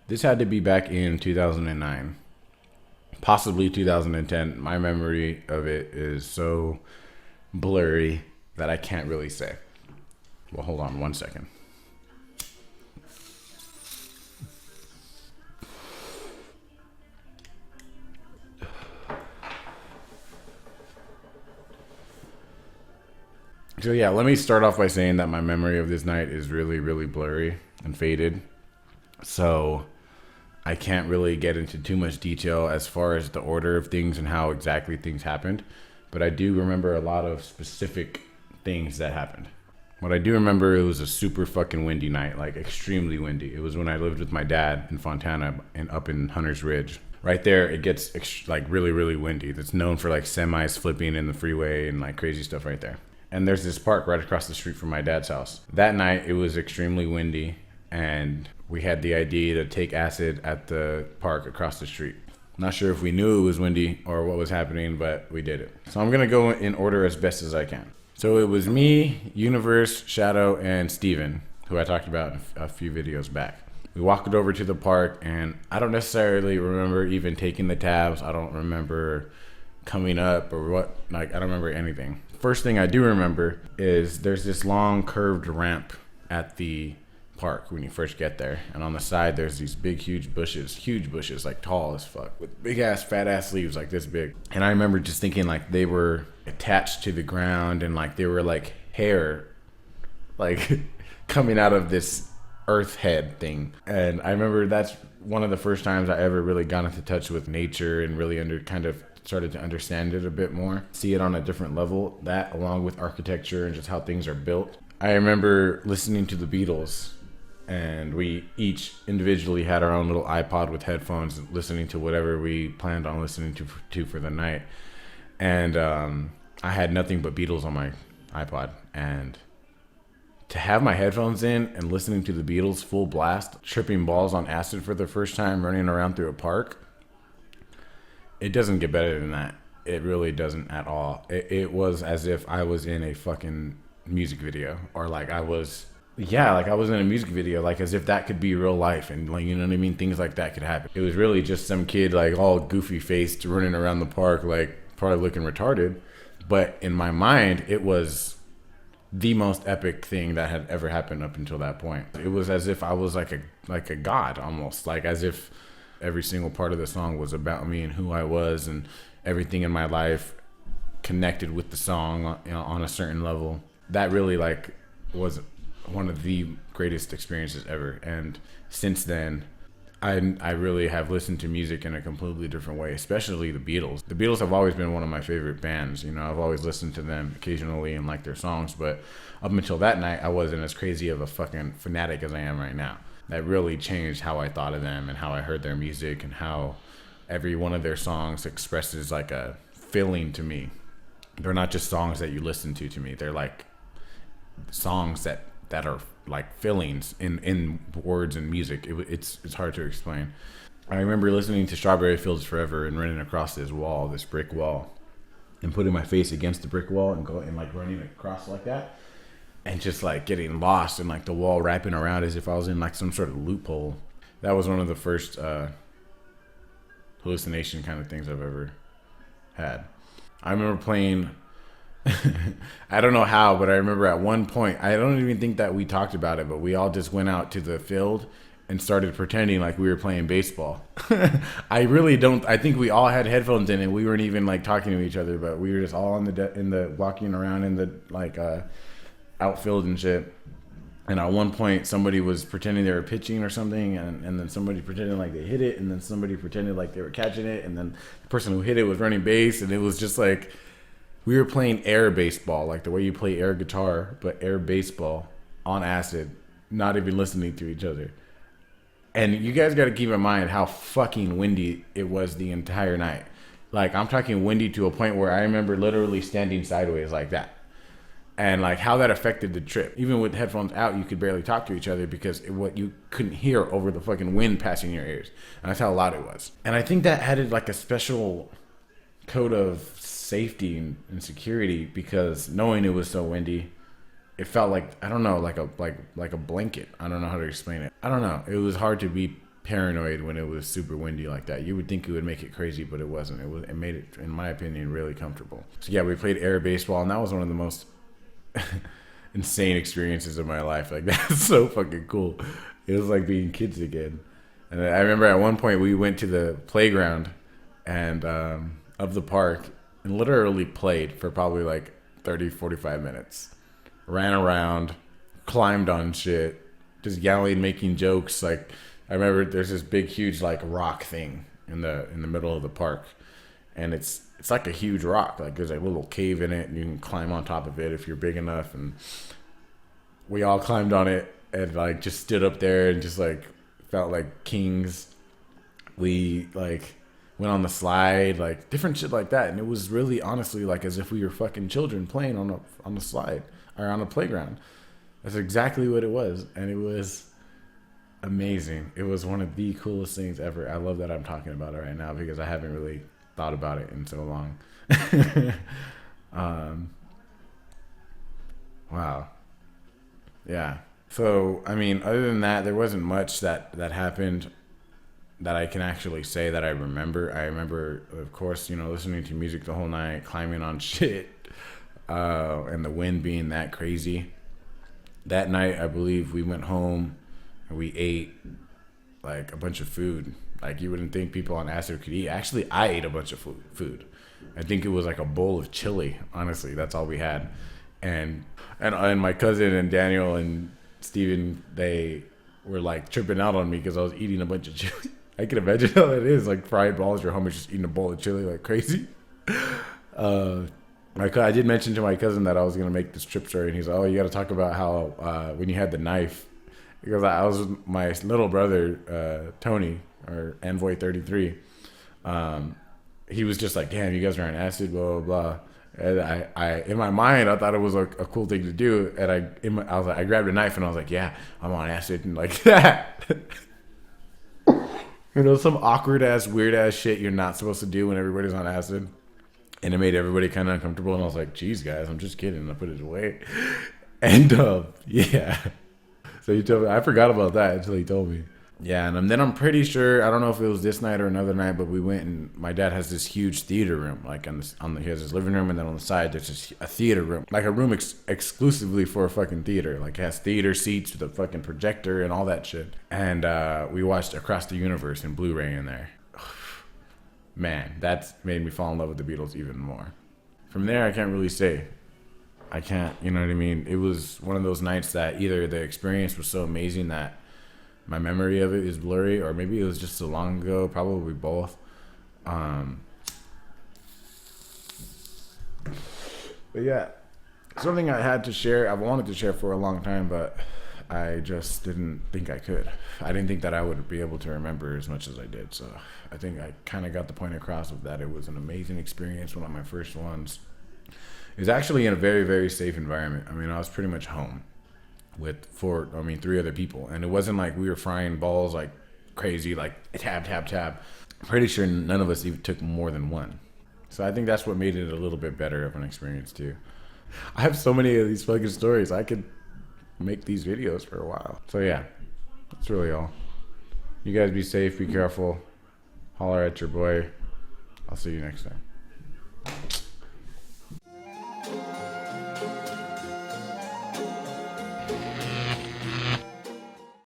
This had to be back in 2009, possibly 2010. My memory of it is so blurry that I can't really say. Well, hold on one second. So yeah, let me start off by saying that my memory of this night is really, really blurry and faded. So I can't really get into too much detail as far as the order of things and how exactly things happened. But I do remember a lot of specific things that happened. What I do remember, it was a super fucking windy night, like extremely windy. It was when I lived with my dad in Fontana and up in Hunter's Ridge. Right there, it gets like really, really windy. It's known for like semis flipping in the freeway and like crazy stuff right there. And there's this park right across the street from my dad's house. That night, it was extremely windy, and we had the idea to take acid at the park across the street. Not sure if we knew it was windy or what was happening, but we did it. So I'm going to go in order as best as I can. So it was me, Universe, Shadow, and Steven, who I talked about in a few videos back. We walked over to the park, and I don't necessarily remember even taking the tabs. I don't remember coming up or what. Like, I don't remember anything. First thing I do remember is there's this long curved ramp at the park when you first get there, and on the side there's these big huge bushes like tall as fuck with big ass fat ass leaves like this big. And I remember just thinking like they were attached to the ground and like they were like hair like coming out of this earth head thing. And I remember that's one of the first times I ever really got into touch with nature and really kind of started to understand it a bit more, see it on a different level, that along with architecture and just how things are built. I remember listening to the Beatles, and we each individually had our own little iPod with headphones, listening to whatever we planned on listening to for the night. And I had nothing but Beatles on my iPod, and to have my headphones in and listening to the Beatles full blast, tripping balls on acid for the first time, running around through a park, it doesn't get better than that. It really doesn't at all. It was as if I was in a fucking music video, or like I was in a music video, like as if that could be real life, and like, you know what I mean, things like that could happen. It was really just some kid like all goofy faced running around the park, like probably looking retarded, but in my mind it was the most epic thing that had ever happened up until that point. It was as if I was like a god, almost like as if every single part of the song was about me and who I was, and everything in my life connected with the song, you know, on a certain level. That really like was one of the greatest experiences ever. And since then, I really have listened to music in a completely different way, especially the Beatles. The Beatles have always been one of my favorite bands. You know, I've always listened to them occasionally and like their songs, but up until that night, I wasn't as crazy of a fucking fanatic as I am right now. That really changed how I thought of them and how I heard their music, and how every one of their songs expresses like a feeling to me. They're not just songs that you listen to me. They're like songs that are like feelings in words and music. It's hard to explain. I remember listening to Strawberry Fields Forever and running across this brick wall, and putting my face against the brick wall and going and like running across like that, and just like getting lost in like the wall wrapping around as if I was in like some sort of loophole. That was one of the first hallucination kind of things I've ever had. I remember playing I don't know how, but I remember at one point, I don't even think that we talked about it, but we all just went out to the field and started pretending like we were playing baseball. I think we all had headphones in and we weren't even like talking to each other, but we were just all in the walking around in the like outfield and shit. And at one point, somebody was pretending they were pitching or something, and then somebody pretended like they hit it, and then somebody pretended like they were catching it, and then the person who hit it was running base, and it was just like we were playing air baseball, like the way you play air guitar, but air baseball on acid, not even listening to each other. And you guys got to keep in mind how fucking windy it was the entire night. Like, I'm talking windy to a point where I remember literally standing sideways like that. And like how that affected the trip. Even with headphones out, you could barely talk to each other because what you couldn't hear over the fucking wind passing your ears. And that's how loud it was. And I think that added like a special code of safety and security, because knowing it was so windy, it felt like, I don't know, like a blanket. I don't know how to explain it. I don't know. It was hard to be paranoid when it was super windy like that. You would think it would make it crazy, but it wasn't. It made it, in my opinion, really comfortable. So yeah, we played air baseball, and that was one of the most insane experiences of my life. Like, that's so fucking cool. It was like being kids again. And I remember at one point we went to the playground and of the park and literally played for probably like 30, 45 minutes. Ran around, climbed on shit, just yelling, making jokes. Like, I remember there's this big, huge like rock thing in the middle of the park, and it's like a huge rock. Like, there's a little cave in it, and you can climb on top of it if you're big enough. And we all climbed on it and like just stood up there and just like felt like kings. We like went on the slide, like different shit like that, and it was really honestly like as if we were fucking children playing on the slide or on a playground. That's exactly what it was, and it was amazing. It was one of the coolest things ever. I love that I'm talking about it right now because I haven't really thought about it in so long. Wow. Yeah. So, I mean, other than that, there wasn't much that happened that I can actually say that I remember. I remember, of course, listening to music the whole night, climbing on shit, and the wind being that crazy. That night, I believe we went home and we ate like a bunch of food. Like, you wouldn't think people on acid could eat. Actually, I ate a bunch of food. I think it was like a bowl of chili. Honestly, that's all we had. And my cousin and Daniel and Steven, they were like tripping out on me because I was eating a bunch of chili. I can imagine how that is, like fried balls. Your homie's just eating a bowl of chili like crazy. I did mention to my cousin that I was gonna make this trip story, and he's like, "Oh, you got to talk about how when you had the knife," because I was with my little brother Tony, or Envoy 33. He was just like, "Damn, you guys are on acid, blah blah blah." And I in my mind, I thought it was a cool thing to do, and I was like, I grabbed a knife and I was like, "Yeah, I'm on acid," and like that. Some awkward ass, weird ass shit you're not supposed to do when everybody's on acid. And it made everybody kind of uncomfortable. And I was like, geez, guys, I'm just kidding. I put it away. And yeah. So he told me, I forgot about that until he told me. Yeah, and then I'm pretty sure, I don't know if it was this night or another night, but we went and my dad has this huge theater room. Like, he has his living room, and then on the side, there's a theater room. Like a room exclusively for a fucking theater. Like, it has theater seats with a fucking projector and all that shit. And we watched Across the Universe in Blu-ray in there. Man, that's made me fall in love with the Beatles even more. From there, I can't really say. I can't, you know what I mean? It was one of those nights that either the experience was so amazing that my memory of it is blurry, or maybe it was just so long ago, probably both. But yeah, something I had to share, I've wanted to share for a long time, but I just didn't think I could. I didn't think that I would be able to remember as much as I did. So I think I kind of got the point across of that. It was an amazing experience, one of my first ones. It was actually in a very, very safe environment. I mean, I was pretty much home with 3 other people. And it wasn't like we were frying balls like crazy, like tab. I'm pretty sure none of us even took more than one. So I think that's what made it a little bit better of an experience too. I have so many of these fucking stories. I could make these videos for a while. So yeah, that's really all. You guys be safe, be careful, holler at your boy. I'll see you next time.